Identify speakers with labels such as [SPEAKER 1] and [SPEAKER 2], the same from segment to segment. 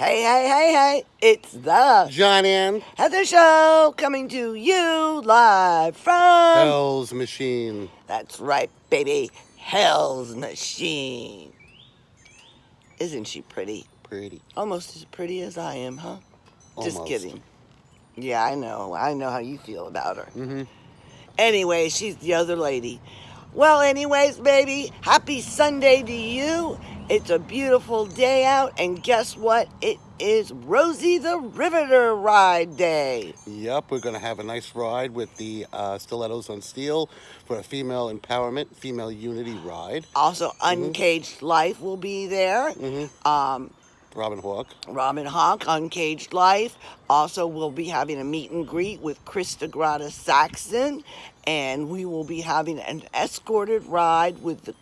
[SPEAKER 1] Hey, hey, hey, hey, it's the
[SPEAKER 2] John and
[SPEAKER 1] Heather Show coming to you live from
[SPEAKER 2] Hell's Machine.
[SPEAKER 1] That's right, baby, Hell's Machine. Isn't she pretty?
[SPEAKER 2] Pretty.
[SPEAKER 1] Almost as pretty as I am, huh?
[SPEAKER 2] Almost.
[SPEAKER 1] Just kidding. Yeah, I know how you feel about her.
[SPEAKER 2] Mm-hmm.
[SPEAKER 1] Anyway, she's the other lady. Well, anyways, baby, happy Sunday to you. It's a beautiful day out, and guess what? It is Rosie the Riveter ride day.
[SPEAKER 2] Yep, we're going to have a nice ride with the Stilettos on Steel for a female empowerment, female unity ride.
[SPEAKER 1] Also, Uncaged Life will be there. Robin Hawk, Uncaged Life. Also, we'll be having a meet and greet with Krista Grata Saxon. And we will be having an escorted ride with the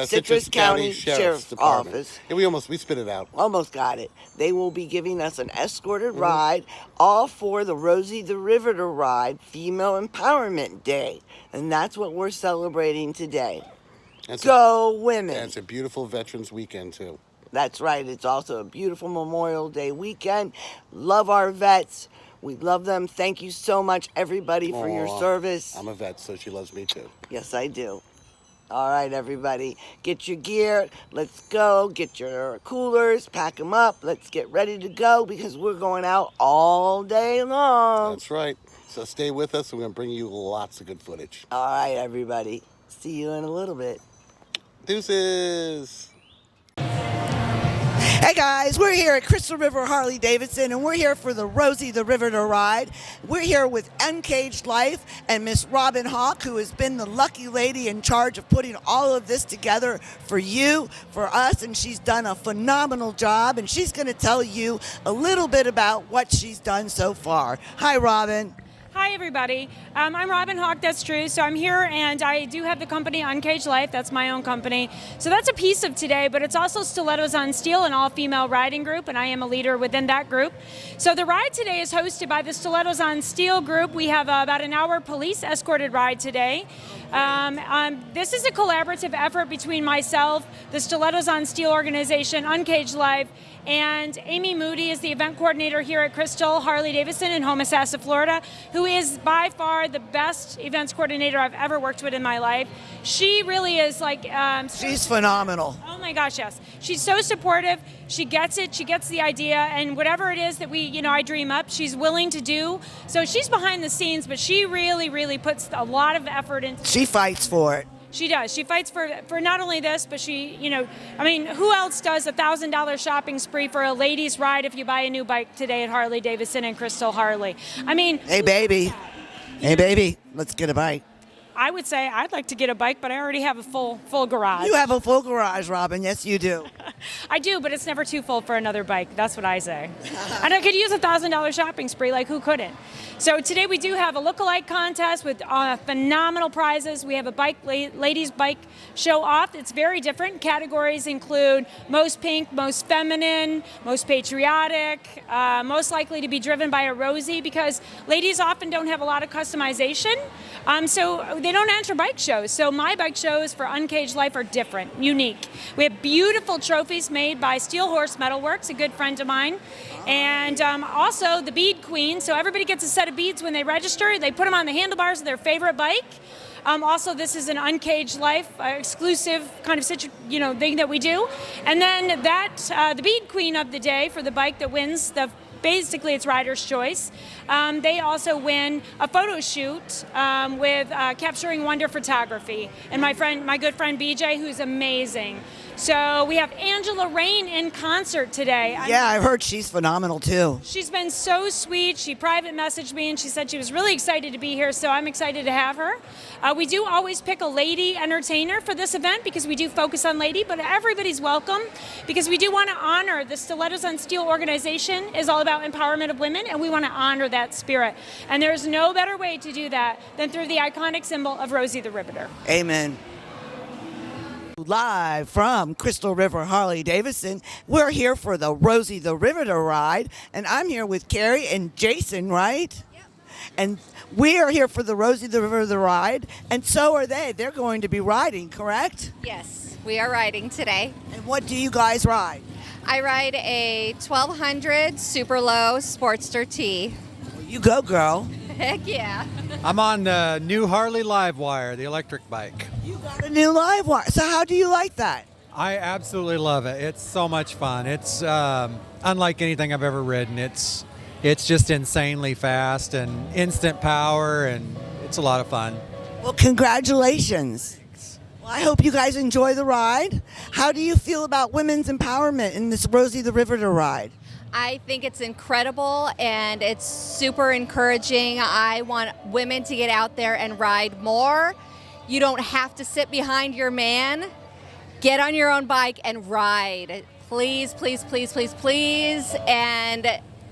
[SPEAKER 1] Citrus County Sheriff's Office.
[SPEAKER 2] Yeah, we spit it out.
[SPEAKER 1] Almost got it. They will be giving us an escorted ride, all for the Rosie the Riveter ride, Female Empowerment Day. And that's what we're celebrating today. Go women.
[SPEAKER 2] And it's a beautiful Veterans Weekend, too.
[SPEAKER 1] That's right. It's also a beautiful Memorial Day weekend. Love our vets. We love them. Thank you so much, everybody, for your service.
[SPEAKER 2] I'm a vet, so she loves me, too.
[SPEAKER 1] Yes, I do. All right, everybody. Get your gear. Let's go. Get your coolers. Pack them up. Let's get ready to go because we're going out all day long.
[SPEAKER 2] That's right. So stay with us. We're going to bring you lots of good footage.
[SPEAKER 1] All right, everybody. See you in a little bit.
[SPEAKER 2] Deuces.
[SPEAKER 1] Hey guys, we're here at Crystal River Harley Davidson, and we're here for the Rosie the Riveter ride. We're here with Uncaged Life and Miss Robin Hawk, who has been the lucky lady in charge of putting all of this together for you, for us, and she's done a phenomenal job, and she's going to tell you a little bit about what she's done so far. Hi, Robin.
[SPEAKER 3] Hi, everybody. I'm Robin Hawk, that's true. So I'm here, and I do have the company Uncaged Life. That's my own company. So that's a piece of today, but it's also Stilettos on Steel, an all-female riding group, and I am a leader within that group. So the ride today is hosted by the Stilettos on Steel group. We have about an hour police escorted ride today. This is a collaborative effort between myself, the Stilettos on Steel organization, Uncaged Life, and Amy Moody is the event coordinator here at Crystal Harley Davidson in Homosassa, Florida, who is by far the best events coordinator I've ever worked with in my life. She really is like...
[SPEAKER 1] she's phenomenal.
[SPEAKER 3] Oh my gosh, yes. She's so supportive. She gets it. She gets the idea. And whatever it is that I dream up, she's willing to do. So she's behind the scenes, but she really, really puts a lot of effort into...
[SPEAKER 1] She fights for it.
[SPEAKER 3] She does. She fights for not only this, but who else does a $1,000 shopping spree for a ladies' ride if you buy a new bike today at Harley Davidson and Crystal Harley?
[SPEAKER 1] Hey, baby. Hey, baby. Let's get a bike.
[SPEAKER 3] I would say I'd like to get a bike, but I already have a full garage.
[SPEAKER 1] You have a full garage, Robin. Yes, you do.
[SPEAKER 3] I do, but it's never too full for another bike. That's what I say. And I could use a $1,000 shopping spree, like who couldn't? So today we do have a look-alike contest with phenomenal prizes. We have a ladies bike show off. It's very different. Categories include most pink, most feminine, most patriotic, most likely to be driven by a Rosie, because ladies often don't have a lot of customization. So they don't enter bike shows. So my bike shows for Uncaged Life are different, unique. We have beautiful trophies made by Steel Horse Metalworks, a good friend of mine. And also the Bead Queen. So everybody gets a set of beads when they register. They put them on the handlebars of their favorite bike. Also, this is an Uncaged Life exclusive kind of thing that we do. And then the Bead Queen of the day for the bike that wins basically it's rider's choice. They also win a photo shoot with Capturing Wonder Photography. And my good friend BJ, who's amazing. So we have Angela Rain in concert today.
[SPEAKER 1] Yeah, I've heard she's phenomenal too.
[SPEAKER 3] She's been so sweet. She private messaged me and she said she was really excited to be here, so I'm excited to have her. We do always pick a lady entertainer for this event because we do focus on lady, but everybody's welcome because we do want to honor the Stilettos on Steel organization is all about empowerment of women, and we want to honor that spirit. And there's no better way to do that than through the iconic symbol of Rosie the Riveter.
[SPEAKER 1] Amen. Live from Crystal River Harley Davidson, we're here for the Rosie the Riveter ride, and I'm here with Carrie and Jason, right? Yep. And we are here for the Rosie the Riveter ride, and so are they. They're going to be riding, correct?
[SPEAKER 4] Yes, we are riding today.
[SPEAKER 1] And what do you guys ride?
[SPEAKER 4] I ride a 1200 Super Low Sportster T.
[SPEAKER 1] You go, girl.
[SPEAKER 4] Heck yeah.
[SPEAKER 5] I'm on the new Harley Livewire, the electric bike.
[SPEAKER 1] You got a new live wire. So how do you like that?
[SPEAKER 5] I absolutely love it. It's so much fun. It's unlike anything I've ever ridden. It's just insanely fast and instant power, and it's a lot of fun.
[SPEAKER 1] Well, congratulations. Well, I hope you guys enjoy the ride. How do you feel about women's empowerment in this Rosie the Riveter ride?
[SPEAKER 4] I think it's incredible and it's super encouraging. I want women to get out there and ride more. You don't have to sit behind your man. Get on your own bike and ride. Please, please, please, please, please. And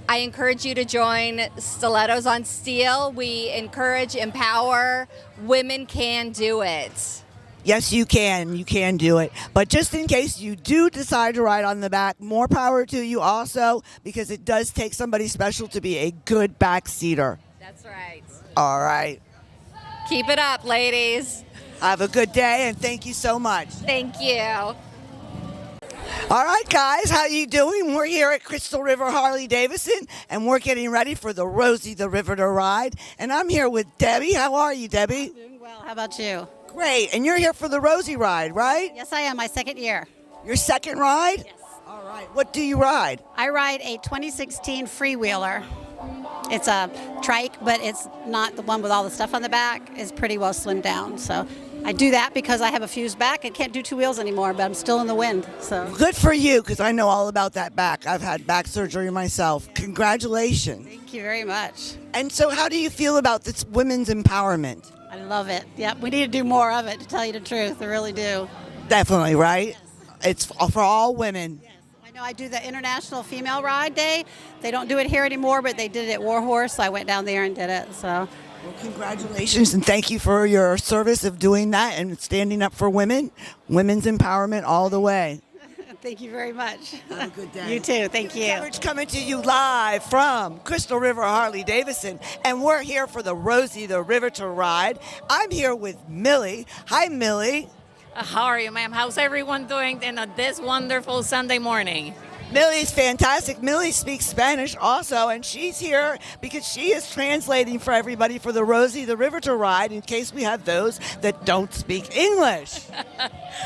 [SPEAKER 4] I encourage you to join Stilettos on Steel. We encourage, empower. Women can do it.
[SPEAKER 1] Yes, you can. You can do it. But just in case you do decide to ride on the back, more power to you also, because it does take somebody special to be a good backseater.
[SPEAKER 4] That's right.
[SPEAKER 1] All right.
[SPEAKER 4] Keep it up, ladies.
[SPEAKER 1] Have a good day, and thank you so much.
[SPEAKER 4] Thank you.
[SPEAKER 1] All right, guys, how you doing? We're here at Crystal River Harley Davidson, and we're getting ready for the Rosie the Riveter ride. And I'm here with Debbie. How are you, Debbie?
[SPEAKER 6] Doing well. How about you?
[SPEAKER 1] Great. And you're here for the Rosie ride, right?
[SPEAKER 6] Yes, I am. My second year.
[SPEAKER 1] Your second ride?
[SPEAKER 6] Yes.
[SPEAKER 1] All right. What do you ride?
[SPEAKER 6] I ride a 2016 Freewheeler. It's a trike, but it's not the one with all the stuff on the back. It's pretty well slimmed down. So I do that because I have a fused back and can't do two wheels anymore, but I'm still in the wind. So
[SPEAKER 1] Good for you, because I know all about that back. I've had back surgery myself. Congratulations.
[SPEAKER 6] thank you very much.
[SPEAKER 1] And so how do you feel about this women's empowerment?
[SPEAKER 6] I love it. Yep, we need to do more of it, to tell you the truth. I really do.
[SPEAKER 1] Definitely, right? It's for all women.
[SPEAKER 6] Yes. I know I do the International Female Ride Day. They don't do it here anymore, but they did it at Warhorse, so I went down there and did it. So
[SPEAKER 1] Well, congratulations, and thank you for your service of doing that and standing up for women. Women's empowerment all the way.
[SPEAKER 6] thank you very much.
[SPEAKER 1] Have a good day.
[SPEAKER 6] You too. Thank you.
[SPEAKER 1] Coverage coming to you live from Crystal River Harley Davidson, and we're here for the Rosie the Riveter ride. I'm here with Millie. Hi, Millie.
[SPEAKER 7] How are you, ma'am? How's everyone doing in this wonderful Sunday morning?
[SPEAKER 1] Millie's fantastic. Millie speaks Spanish also, and she's here because she is translating for everybody for the Rosie the Riveter ride in case we have those that don't speak English.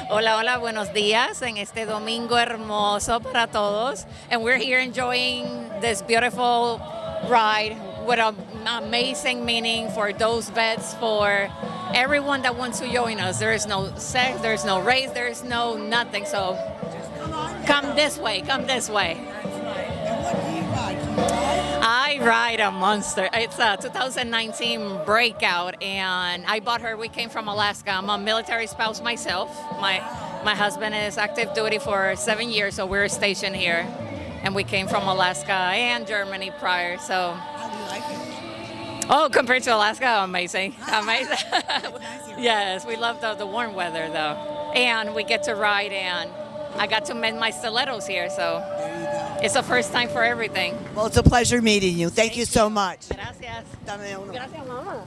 [SPEAKER 7] Hola, hola, buenos días en este domingo hermoso para todos. And we're here enjoying this beautiful ride with an amazing meaning for those vets, for everyone that wants to join us. There is no sex, there's no race, there's no nothing. So come this way, come this way. I ride a monster. It's a 2019 Breakout, and I bought her. We came from Alaska. I'm a military spouse myself. My husband is active duty for 7 years, so we're stationed here. And we came from Alaska and Germany prior, so.
[SPEAKER 1] How do you like it?
[SPEAKER 7] Oh, compared to Alaska, amazing. Amazing. Yes, we love the warm weather, though. And we get to ride, and I got to mend my stilettos here, so
[SPEAKER 1] There you go.
[SPEAKER 7] it's the first time for everything.
[SPEAKER 1] Well, it's a pleasure meeting you. Thank you so much.
[SPEAKER 7] Gracias.
[SPEAKER 1] Dame uno.
[SPEAKER 7] Gracias, mama.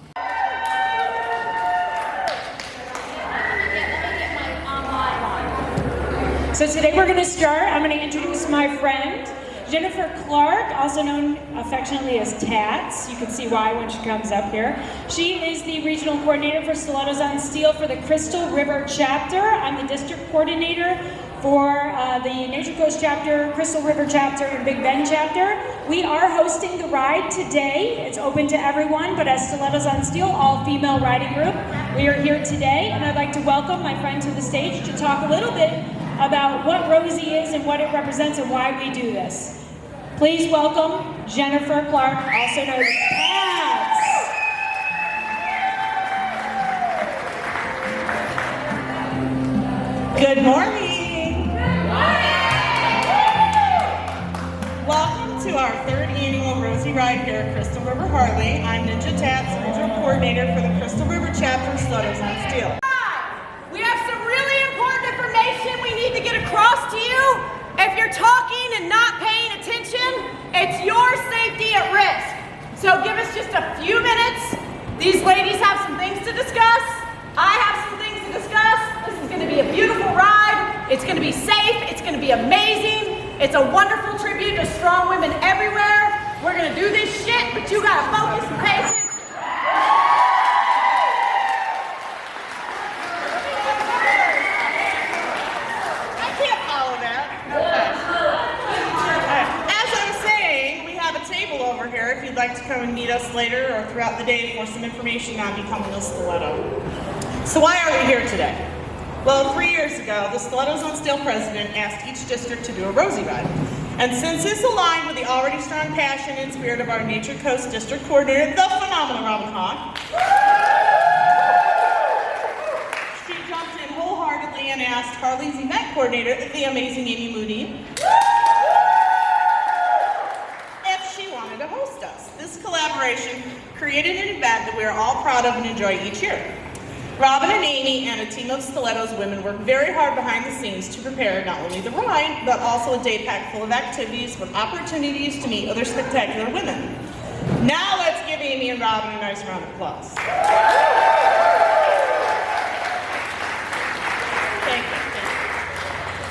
[SPEAKER 3] So today we're going to start. I'm going to introduce my friend, Jennifer Clark, also known affectionately as Tats. You can see why when she comes up here. She is the regional coordinator for Stilettos on Steel for the Crystal River chapter. I'm the district coordinator for the Nature Coast chapter, Crystal River chapter, and Big Bend chapter. We are hosting the ride today. It's open to everyone, but as Stilettos on Steel, all-female riding group, we are here today, and I'd like to welcome my friend to the stage to talk a little bit about what Rosie is and what it represents and why we do this. Please welcome Jennifer Clark, also known as Tats.
[SPEAKER 8] Good morning. Welcome to our third annual Rosie Ride here at Crystal River Harley. I'm Ninja Tats, regional coordinator for the Crystal River chapter, Stilettos on Steel.
[SPEAKER 9] We have some really important information we need to get across to you. If you're talking and not paying attention, it's your safety at risk. So give us just a few minutes. These ladies have some things to discuss. I have some things to discuss. This is going to be a beautiful ride. It's going to be safe. It's going to be amazing. It's a wonderful tribute to strong women everywhere. We're gonna do this shit, but you gotta focus and pay attention.
[SPEAKER 8] I can't follow that. Okay. As I was saying, we have a table over here if you'd like to come and meet us later or throughout the day for some information on becoming a stiletto. So why are we here today? Well, 3 years ago, the Stilettos on Steel president asked each district to do a Rosie ride. And since it's aligned with the already strong passion and spirit of our Nature Coast District Coordinator, the phenomenal Robin Hawk, she jumped in wholeheartedly and asked Harley's event coordinator, the amazing Amy Moody, if she wanted to host us. This collaboration created an event that we are all proud of and enjoy each year. Robin and Amy and a team of Stilettos women worked very hard behind the scenes to prepare not only the ride, but also a day packed full of activities with opportunities to meet other spectacular women. Now let's give Amy and Robin a nice round of applause. Thank you.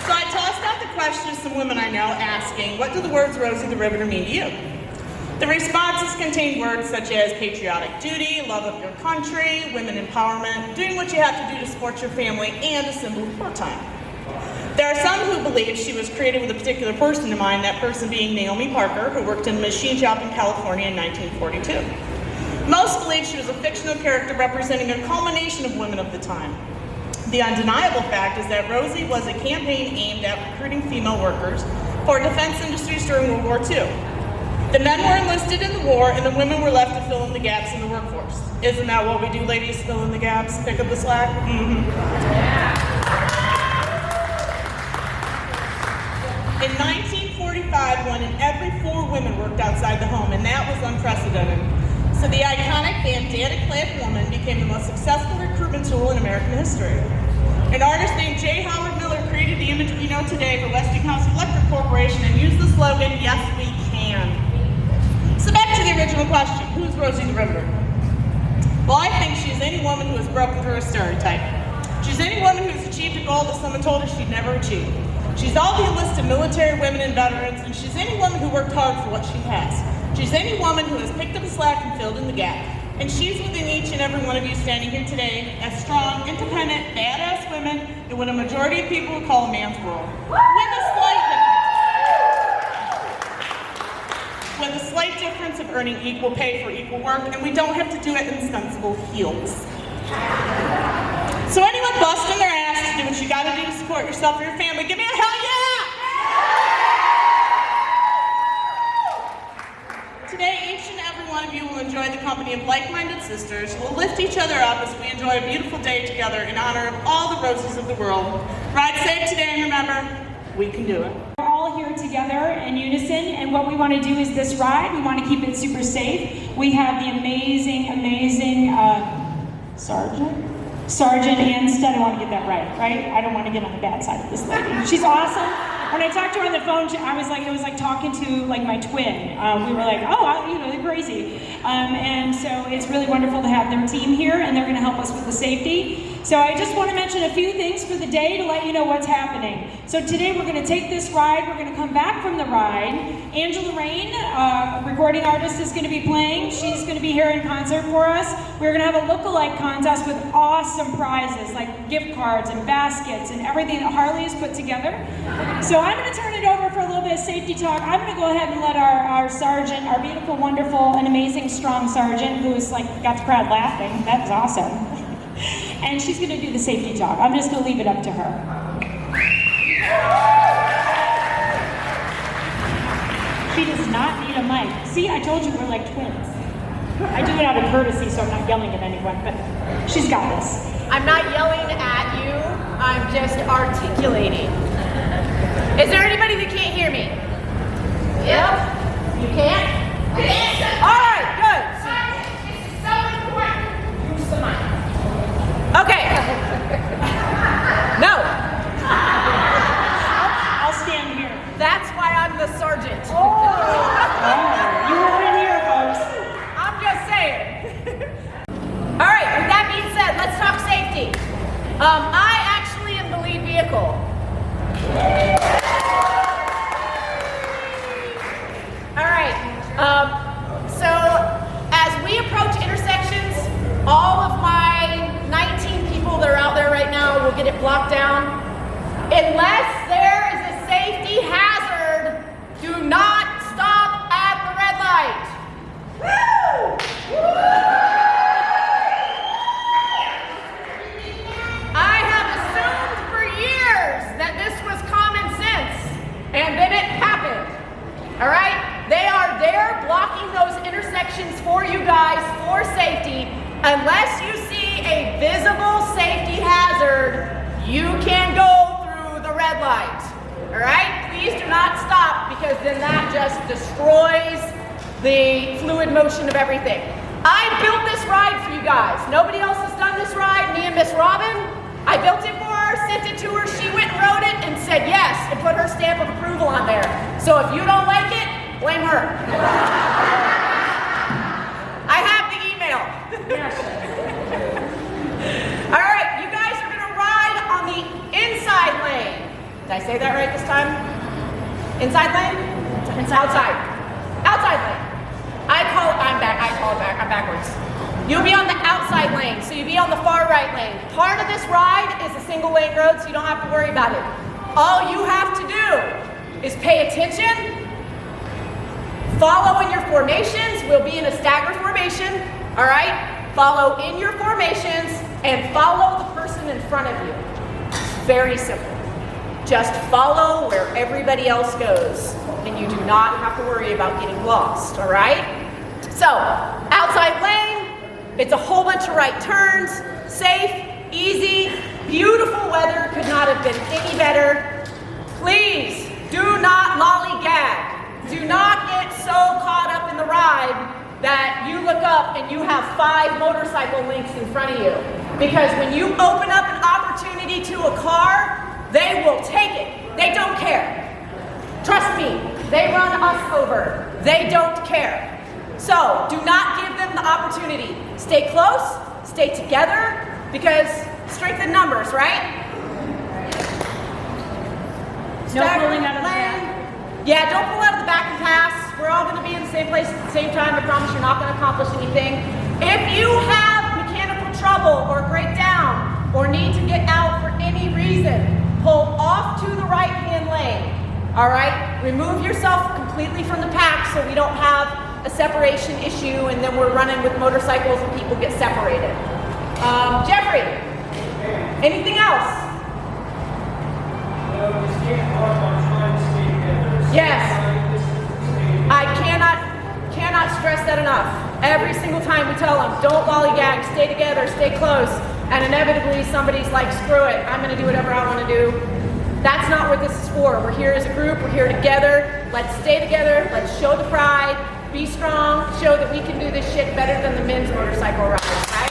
[SPEAKER 8] So I tossed out the question to some women I know asking, what do the words Rosie the Riveter mean to you? The responses contained words such as patriotic duty, love of your country, women empowerment, doing what you have to do to support your family, and a symbol of wartime. There are some who believe she was created with a particular person in mind, that person being Naomi Parker, who worked in a machine shop in California in 1942. Most believe she was a fictional character representing a culmination of women of the time. The undeniable fact is that Rosie was a campaign aimed at recruiting female workers for defense industries during World War II. The men were enlisted in the war, and the women were left to fill in the gaps in the workforce. Isn't that what we do, ladies? Fill in the gaps, pick up the slack? Mm-hmm. In 1945, 1 in every 4 women worked outside the home, and that was unprecedented. So the iconic bandana-clad woman became the most successful recruitment tool in American history. An artist named J. Howard Miller created the image we know today for Westinghouse Electric Corporation and used the slogan, "Yes, we can." So back to the original question, who's Rosie the Riveter? Well, I think she's any woman who has broken through a stereotype. She's any woman who has achieved a goal that someone told her she'd never achieve. She's all the enlisted military women and veterans, and she's any woman who worked hard for what she has. She's any woman who has picked up the slack and filled in the gap. And she's within each and every one of you standing here today as strong, independent, badass women in what a majority of people would call a man's world. With a slight difference of earning equal pay for equal work, and we don't have to do it in sensible heels. So anyone busting their ass to do what you gotta do to support yourself or your family, give me a hell yeah! Today, each and every one of you will enjoy the company of like-minded sisters who will lift each other up as we enjoy a beautiful day together in honor of all the Rosies of the world. Ride safe today, and remember, we can do it.
[SPEAKER 3] We're all here together in unison, and what we want to do is this ride, we want to keep it super safe. We have the amazing Sergeant Anstead. I want to get that right? I don't want to get on the bad side of this lady. She's awesome. When I talked to her on the phone, I was like, it was like talking to like my twin. We were like, they're crazy. And so it's really wonderful to have their team here, and they're going to help us with the safety. So I just want to mention a few things for the day to let you know what's happening. So today we're going to take this ride. We're going to come back from the ride. Angela Rain, recording artist, is going to be playing. She's going to be here in concert for us. We're going to have a look-alike contest with awesome prizes like gift cards and baskets and everything that Harley has put together. So I'm going to turn it over for a little bit of safety talk. I'm going to go ahead and let our sergeant, our beautiful, wonderful, and amazing, strong sergeant, who has got the crowd laughing. That was awesome. And she's going to do the safety talk. I'm just going to leave it up to her. She does not need a mic. See, I told you we're like twins. I do it out of courtesy, so I'm not yelling at anyone, but she's got this.
[SPEAKER 9] I'm not yelling at you, I'm just articulating. Is there anybody that can't hear me? Yep. You can't? Yes. All right, good. This is so important. Use the mic. Okay. No.
[SPEAKER 3] I'll stand here.
[SPEAKER 9] That's why I'm the sergeant.
[SPEAKER 3] You heard it here, folks.
[SPEAKER 9] I'm just saying. All right, with that being said, let's talk safety. I actually am the lead vehicle. blocked down. Unless there is a safety hazard, do not stop at the red light. Woo! I have assumed for years that this was common sense, and then it happened. All right? They are there blocking those intersections for you guys for safety. Unless you see a visible safety hazard, you can go through the red light. All right? Please do not stop, because then that just destroys the fluid motion of everything. I built this ride for you guys. Nobody else has done this ride. Me and Miss Robin. I built it for her, sent it to her. She went and wrote it and said yes and put her stamp of approval on there. So if you don't like it, blame her. I have the email. All right, you guys are going to ride on the inside lane. Did I say that right this time? Inside lane? Outside. Outside lane. I'm backwards. You'll be on the outside lane, so you'll be on the far right lane. Part of this ride is a single lane road, so you don't have to worry about it. All you have to do is pay attention, follow in your formations. We'll be in a stagger formation, all right? Follow in your formations and follow the person in front of you. It's very simple. Just follow where everybody else goes, and you do not have to worry about getting lost, all right? So, outside lane, it's a whole bunch of right turns, safe, easy, beautiful weather, could not have been any better. Please, do not lollygag. Do not get so caught up in the ride that you look up and you have 5 motorcycle links in front of you. Because when you open up an opportunity to a car, they will take it. They don't care. Trust me, they run us over. They don't care. So do not give them the opportunity. Stay close, stay together, because strength in numbers, right?
[SPEAKER 3] No pulling out of the back.
[SPEAKER 9] Yeah, don't pull out of the back and pass. We're all going to be in the same place at the same time. I promise you're not going to accomplish anything. If you have mechanical trouble or breakdown or need to get out for any reason, pull off to the right-hand lane. All right? Remove yourself completely from the pack so we don't have a separation issue and then we're running with motorcycles and people get separated. Jeffrey, anything else? Yes. I cannot stress that enough. Every single time we tell them, don't lollygag, stay together, stay close, and inevitably somebody's like, screw it, I'm gonna do whatever I wanna do. That's not what this is for. We're here as a group, we're here together. Let's stay together, let's show the pride, be strong, show that we can do this shit better than the men's motorcycle riders, right?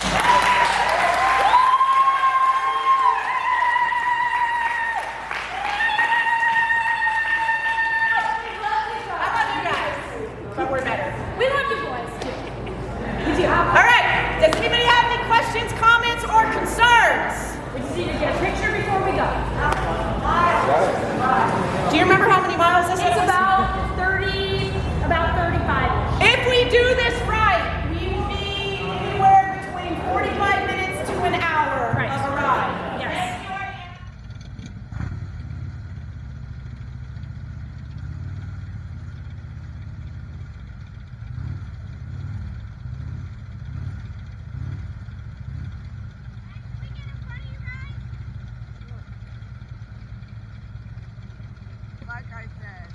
[SPEAKER 9] I love you guys, but we're better.
[SPEAKER 3] We love you boys too.
[SPEAKER 9] We do. All right, does anybody have any questions, comments, or concerns?
[SPEAKER 3] We just need to get a picture before we go.
[SPEAKER 9] Do you remember how many miles this is?
[SPEAKER 3] It's about 35.
[SPEAKER 9] If we do this right, we will be anywhere between 45 minutes to an hour of a ride.
[SPEAKER 3] Yes.
[SPEAKER 1] Like I said.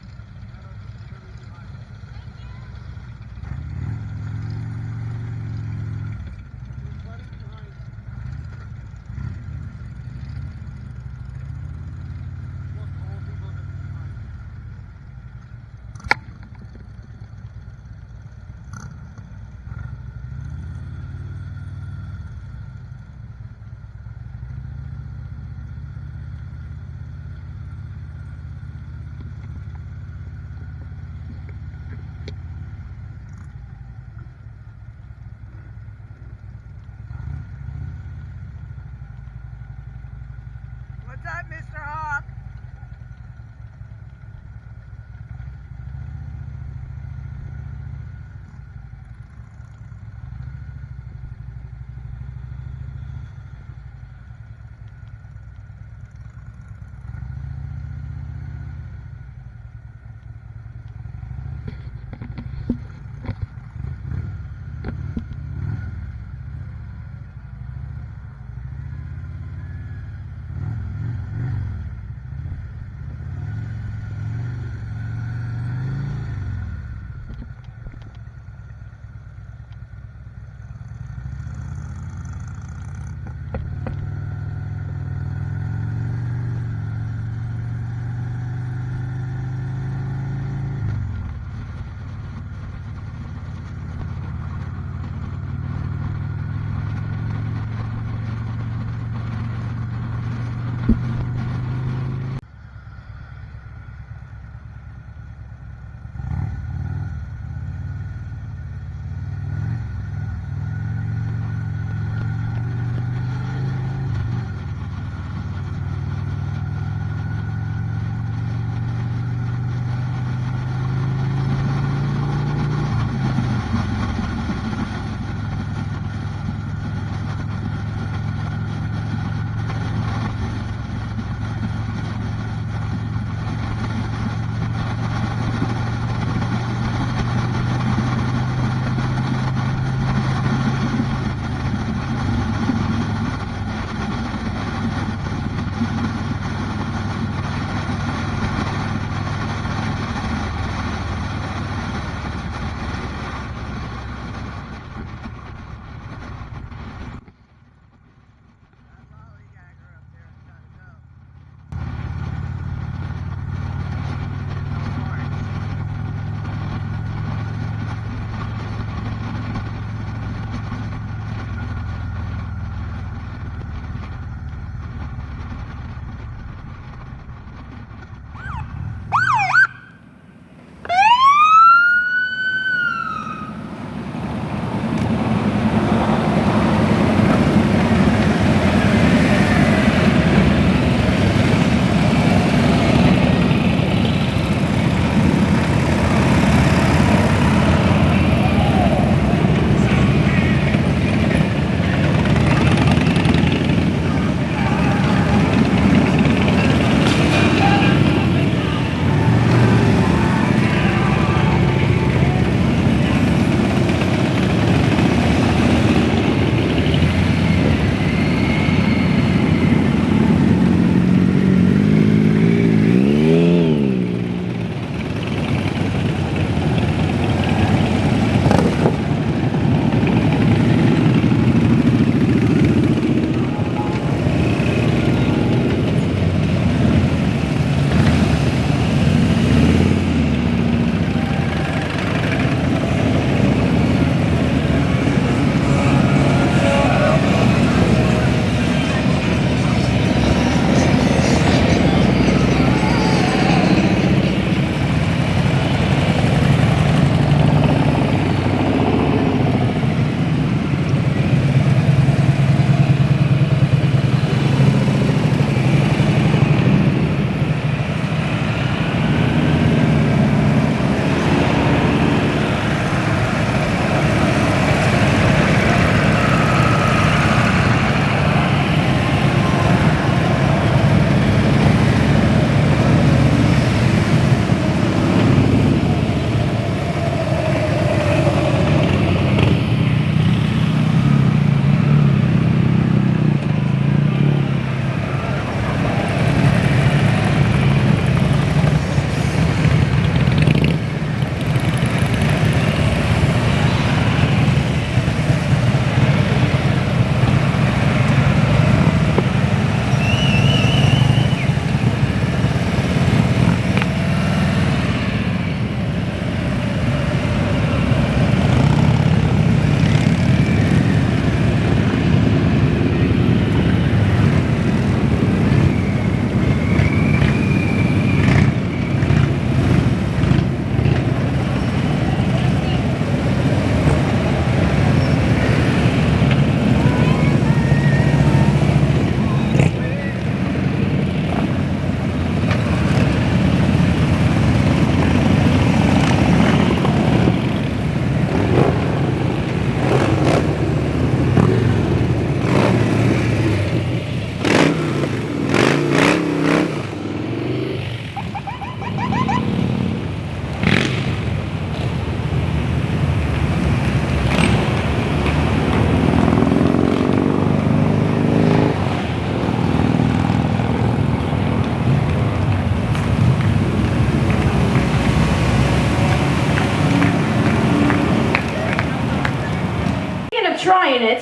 [SPEAKER 9] trying it.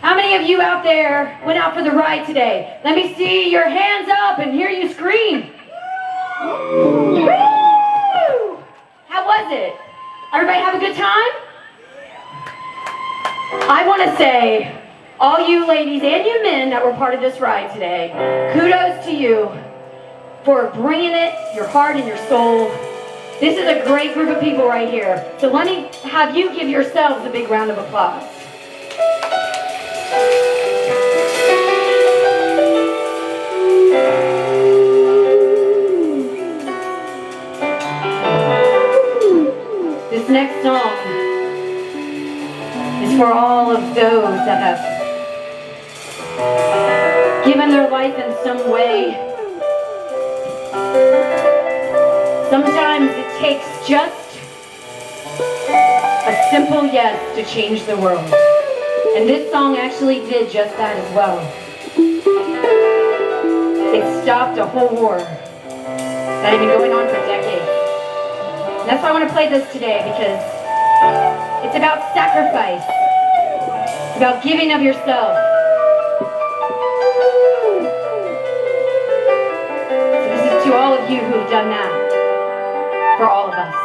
[SPEAKER 9] How many of you out there went out for the ride today? Let me see your hands up and hear you scream. Woo! How was it? Everybody have a good time? I want to say
[SPEAKER 10] All you ladies and you men that were part of this ride today, kudos to you for bringing it, your heart and your soul. This is a great group of people right here. So let me have you give yourselves a big round of applause. This next song is for all of those that have given their life in some way. Sometimes it takes just a simple yes to change the world. And this song actually did just that as well. It stopped a whole war that had been going on for decades. And that's why I want to play this today, because it's about sacrifice. It's about giving of yourself. So this is to all of you who have done that for all of us.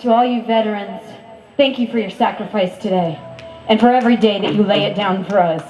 [SPEAKER 10] to all you veterans, thank you for your sacrifice today and for every day that you lay it down for us.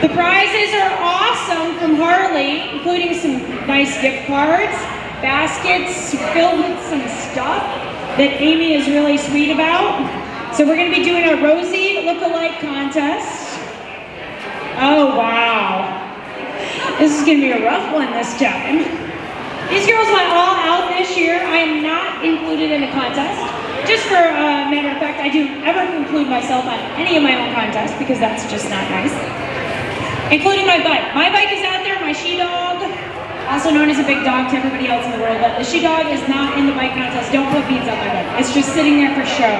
[SPEAKER 3] The prizes are awesome from Harley, including some nice gift cards, baskets filled with some stuff that Amy is really sweet about. So we're going to be doing a Rosie look-alike contest. Oh, wow. This is going to be a rough one this time. These girls went all out this year. I am not included in the contest. Just for a matter of fact, I do ever include myself on any of my own contests because that's just not nice. Including my bike. My bike is out there, my she-dog, also known as a big dog to everybody else in the world, but the she-dog is not in the bike contest. Don't put beads on my bike. It's just sitting there for show.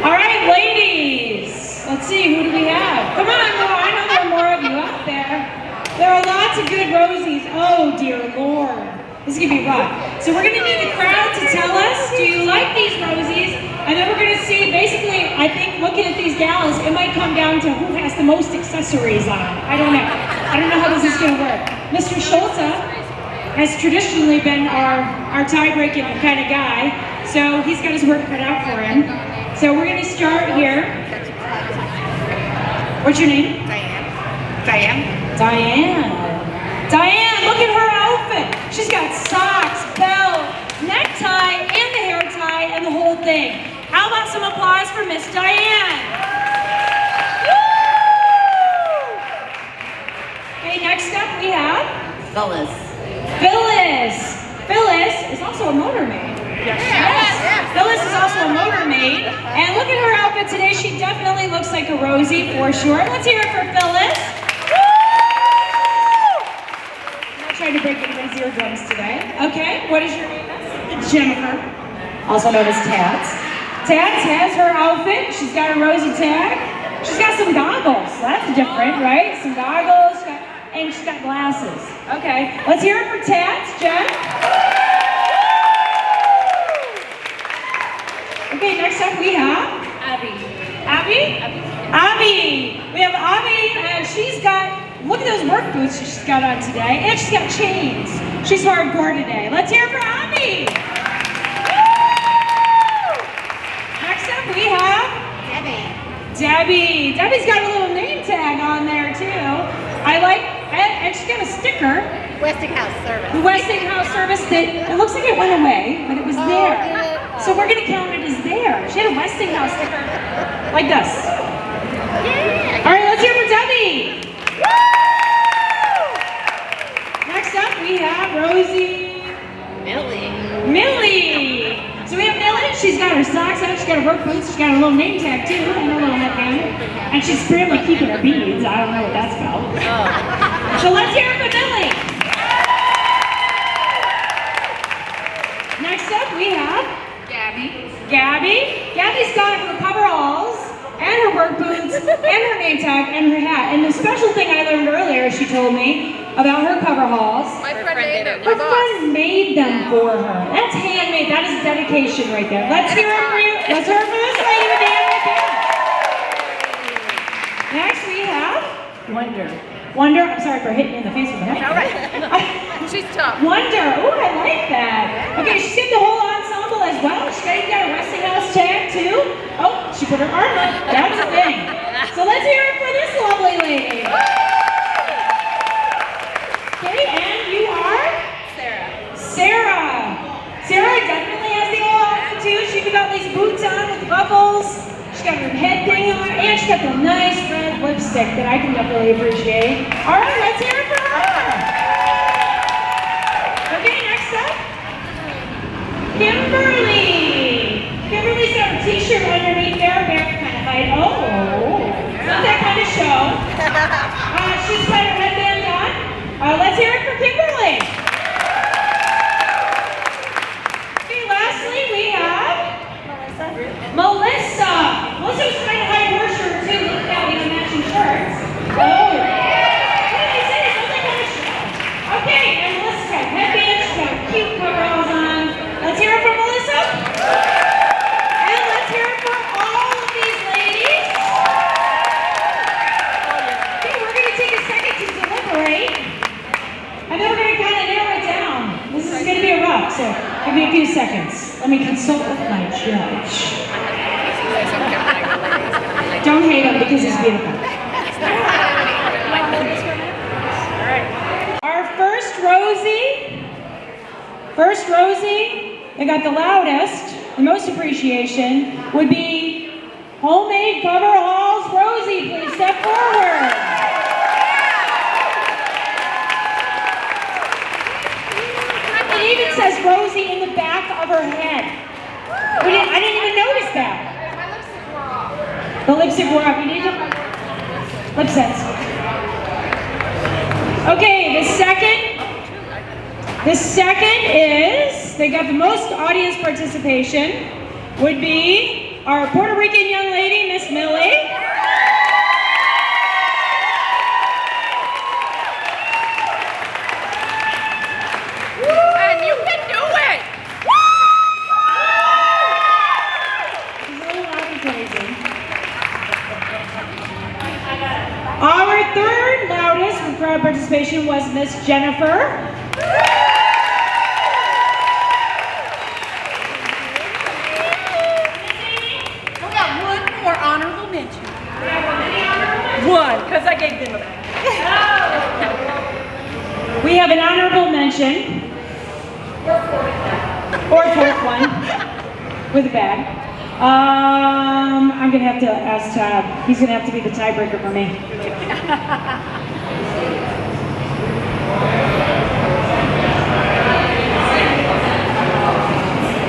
[SPEAKER 3] All right, ladies. Let's see, who do we have? Come on, I know there are more of you out there. There are lots of good Rosies. Oh, dear Lord. This is going to be rough. So we're going to need the crowd to tell us, do you like these Rosies? And then we're going to see, basically, I think looking at these gals, it might come down to who has the most accessories on. I don't know. I don't know how this is going to work. Mr. Schultz has traditionally been our tie-breaking kind of guy, so he's got his work cut out for him. So we're going to start here. What's your name? Diane, look at her outfit. She's got socks, belt, necktie, and the hair tie, and the whole thing. How about some applause for Miss Diane? Woo! Okay, next up we have Phyllis. Phyllis is also a motor maid. Yes. Phyllis is also a motor maid. And look at her outfit today. She definitely looks like a Rosie for sure. Let's hear it for Phyllis. Trying to break anybody's eardrums today. Okay, what is your name? Jennifer, also known as Tats. Tats has her outfit. She's got a Rosie tag. She's got some goggles. That's different, right? Some goggles, and she's got glasses. Okay, let's hear it for Tats, Jen. Okay, next up we have Abby. We have Abby, and she's got, look at those work boots she's got on today, and she's got chains. She's hardcore today. Let's hear it for Abby. Woo! Next up we have Debbie. Debbie's got a little name tag on there too. I like, and she's got a sticker.
[SPEAKER 6] Westinghouse service.
[SPEAKER 3] The Westinghouse service that, it looks like it went away, but it was there. So we're gonna count it as there. She had a Westinghouse sticker like this. Yeah. All right, let's hear it for Debbie. Woo! Next up we have Rosie. Millie. So we have Millie. She's got her socks on. She's got her work boots. She's got her little name tag too, and her little headband. And she's apparently keeping her beads. I don't know what that's about. So let's hear it for Millie. Next up we have Gabby. Gabby's got her coveralls and her work boots and her name tag and her hat. And the special thing I learned earlier, she told me about her coveralls.
[SPEAKER 7] My friend made them.
[SPEAKER 3] Her friend made them for her. That's handmade. That is dedication right there. Let's hear it for you. Let's hear it for this lady with the hand right there. Next we have Wonder. I'm sorry for hitting you in the face with the mic.
[SPEAKER 7] All right. She's tough.
[SPEAKER 3] Wonder. Oh, I like that. Okay, she's got the whole ensemble as well. She's got a Westinghouse tag too. Oh, she put her arm up. That's the thing. So let's hear it for this lovely lady. Okay, and you are? Sarah. Sarah definitely has the old outfit too. She's got these boots on with buckles. She's got her head thing on, and she's got the nice red lipstick that I can definitely appreciate. All right, let's hear it for her. Okay, next up, Kimberly. Kimberly's got her t-shirt underneath there, very kind of height. Oh, not that kind of show. She's got her headband on. Let's hear it for Kimberly. Okay, lastly we have Melissa. Melissa's trying to hide her shirt too. Look at that, we have matching shirts. Oh. What did I say? It's only kind of show. Okay, and Melissa's got headband. She's got cute coveralls on. Let's hear it for Melissa. And let's hear it for all of these ladies. Okay, we're going to take a second to deliberate. And then we're going to kind of narrow it down. This is going to be a rough, so give me a few seconds. Let me consult with my judge. Don't hate him because he's beautiful. first Rosie that got the loudest, the most appreciation, would be Homemade Cover Hall's Rosie. Please step forward. It even says Rosie in the back of her head. I didn't even notice that. The lipstick wore off. You need to lip sense. Okay, the second is, they got the most audience participation, would be our Puerto Rican young lady, Miss Millie.
[SPEAKER 9] And you can do it!
[SPEAKER 3] She's a little loud and crazy. Our third loudest with crowd participation was Miss Jennifer.
[SPEAKER 9] We got one more honorable mention. One, because I gave them a bag.
[SPEAKER 3] We have an honorable mention. Or fourth one. With a bag. I'm going to have to ask Todd. He's going to have to be the tiebreaker for me.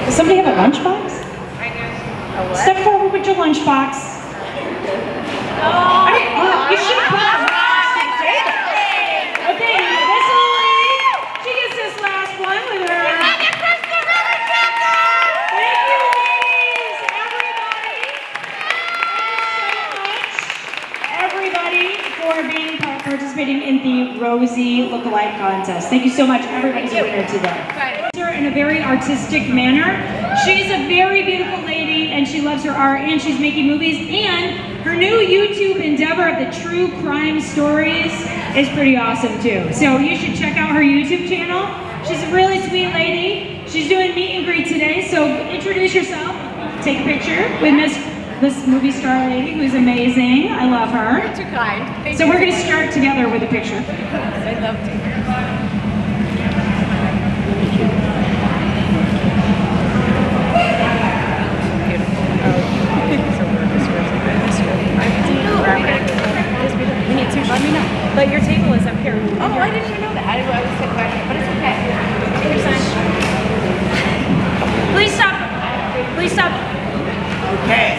[SPEAKER 3] Does somebody have a lunchbox?
[SPEAKER 9] I do. A what?
[SPEAKER 3] Step forward with your lunchbox. You should have put it Okay, this little lady, she gets this last one with her. Thank you, ladies, everybody. Thank you so much, everybody, for being participating in the Rosie Lookalike Contest. Thank you so much. Everybody's a winner today. In a very artistic manner. She's a very beautiful lady and she loves her art and she's making movies, and her new YouTube endeavor of the true crime stories is pretty awesome too. So you should check out her YouTube channel. She's a really sweet lady. She's doing meet and greet today, so introduce yourself, take a picture with this movie star lady who's amazing. I love her.
[SPEAKER 9] You're too kind.
[SPEAKER 3] So we're going to start together with a picture.
[SPEAKER 9] I'd love to.
[SPEAKER 3] We need to let me know. But your table is up here.
[SPEAKER 9] Oh, I didn't even know that. I was the question, but it's okay. Take your sign.
[SPEAKER 3] Please stop. Please stop. Okay.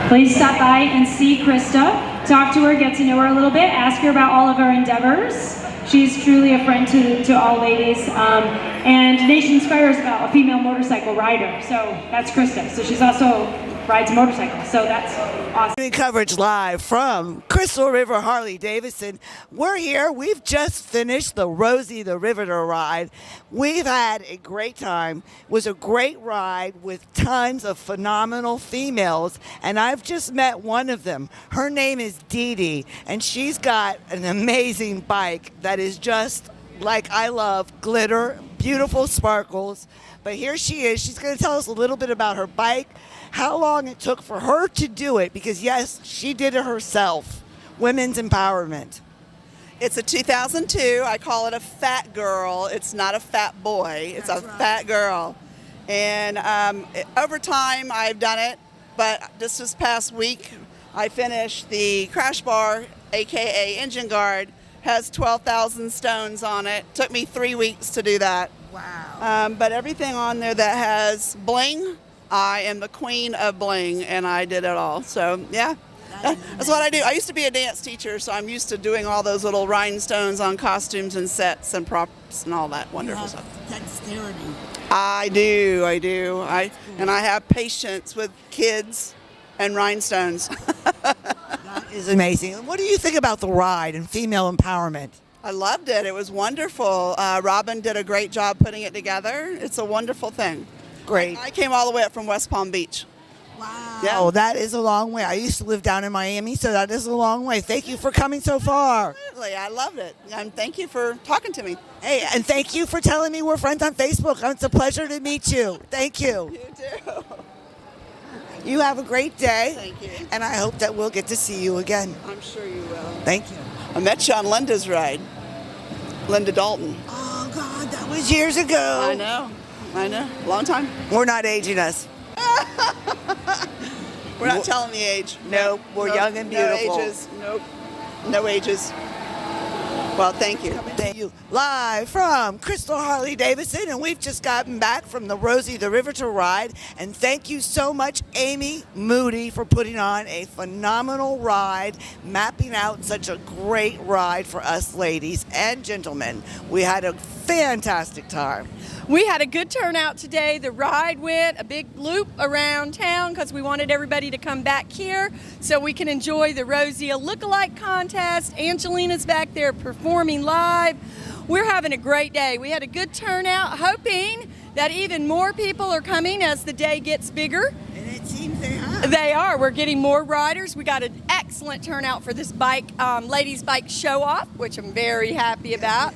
[SPEAKER 3] Please stop by and see Krista. Talk to her, get to know her a little bit, ask her about all of our endeavors. She's truly a friend to all ladies. And Nation's Fire is about a female motorcycle rider. So that's Krista. So she's also rides a motorcycle. So that's awesome.
[SPEAKER 1] Coverage live from Crystal River Harley Davidson. We're here. We've just finished the Rosie the Riveter ride. We've had a great time. It was a great ride with tons of phenomenal females, and I've just met one of them. Her name is Dee Dee, and she's got an amazing bike that is just like I love, glitter, beautiful sparkles. But here she is. She's going to tell us a little bit about her bike, how long it took for her to do it, because yes, she did it herself. Women's empowerment.
[SPEAKER 11] It's a 2002. I call it a fat girl. It's not a fat boy. It's a fat girl. And over time, I've done it. But just this past week, I finished the crash bar, AKA engine guard. Has 12,000 stones on it. Took me 3 weeks to do that.
[SPEAKER 1] Wow.
[SPEAKER 11] But everything on there that has bling, I am the queen of bling, and I did it all. So, yeah. That's what I do. I used to be a dance teacher, so I'm used to doing all those little rhinestones on costumes and sets and props and all that wonderful stuff.
[SPEAKER 1] Dexterity.
[SPEAKER 11] I do. And I have patience with kids and rhinestones.
[SPEAKER 1] That is amazing. What do you think about the ride and female empowerment?
[SPEAKER 11] I loved it. It was wonderful. Robin did a great job putting it together. It's a wonderful thing.
[SPEAKER 1] Great.
[SPEAKER 11] I came all the way up from West Palm Beach.
[SPEAKER 1] Wow.
[SPEAKER 11] Yeah.
[SPEAKER 1] Oh, that is a long way. I used to live down in Miami, so that is a long way. Thank you for coming so far.
[SPEAKER 11] Absolutely. I loved it. And thank you for talking to me.
[SPEAKER 1] Hey, and thank you for telling me we're friends on Facebook. It's a pleasure to meet you. Thank you.
[SPEAKER 11] You too.
[SPEAKER 1] You have a great day.
[SPEAKER 11] Thank you.
[SPEAKER 1] And I hope that we'll get to see you again.
[SPEAKER 11] I'm sure you will.
[SPEAKER 1] Thank you.
[SPEAKER 11] I met you on Linda's ride. Linda Dalton.
[SPEAKER 1] Oh, God, that That was years ago.
[SPEAKER 11] I know, long time.
[SPEAKER 1] We're not aging us.
[SPEAKER 11] We're not telling the age.
[SPEAKER 1] Nope, we're young and beautiful.
[SPEAKER 11] No ages. Nope. No ages. Well, thank you.
[SPEAKER 1] Thank you. Live from Crystal Harley Davidson, and we've just gotten back from the Rosie the Riveter ride. And thank you so much, Amy Moody, for putting on a phenomenal ride, mapping out such a great ride for us ladies and gentlemen. We had a fantastic time.
[SPEAKER 12] We had a good turnout today. The ride went a big loop around town because we wanted everybody to come back here so we can enjoy the Rosie a Lookalike contest. Angelina's back there performing live. We're having a great day. We had a good turnout, hoping that even more people are coming as the day gets bigger.
[SPEAKER 1] And it seems they are.
[SPEAKER 12] They are. We're getting more riders. We got an excellent turnout for this bike, ladies' bike show-off, which I'm very happy about.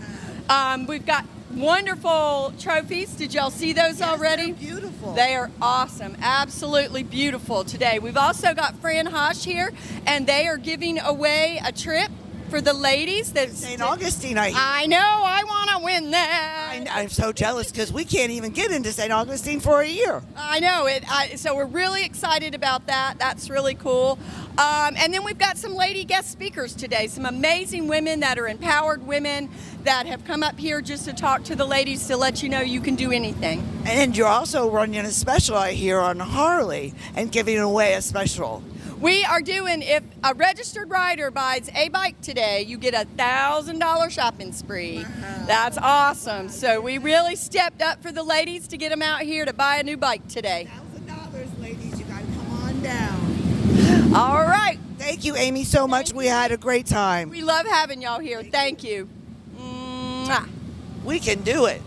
[SPEAKER 12] We've got wonderful trophies. Did y'all see those already?
[SPEAKER 1] They're beautiful.
[SPEAKER 12] They are awesome. Absolutely beautiful today. We've also got Fran Hosh here, and they are giving away a trip for the ladies.
[SPEAKER 1] St. Augustine,
[SPEAKER 12] I know. I want to win that.
[SPEAKER 1] I'm so jealous because we can't even get into St. Augustine for a year.
[SPEAKER 12] I know it. So we're really excited about that. That's really cool. And then we've got some lady guest speakers today, some amazing women that are empowered women that have come up here just to talk to the ladies to let you know you can do anything.
[SPEAKER 1] And you're also running a special out here on Harley and giving away a special.
[SPEAKER 12] We are doing, if a registered rider buys a bike today, you get a $1,000 shopping spree. That's awesome. So we really stepped up for the ladies to get them out here to buy a new bike today.
[SPEAKER 1] $1,000, ladies. You got to come on down.
[SPEAKER 12] All right.
[SPEAKER 1] Thank you, Amy, so much. We had a great time.
[SPEAKER 12] We love having y'all here. Thank you. Mwah.
[SPEAKER 1] We can do it.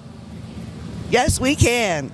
[SPEAKER 1] Yes, we can.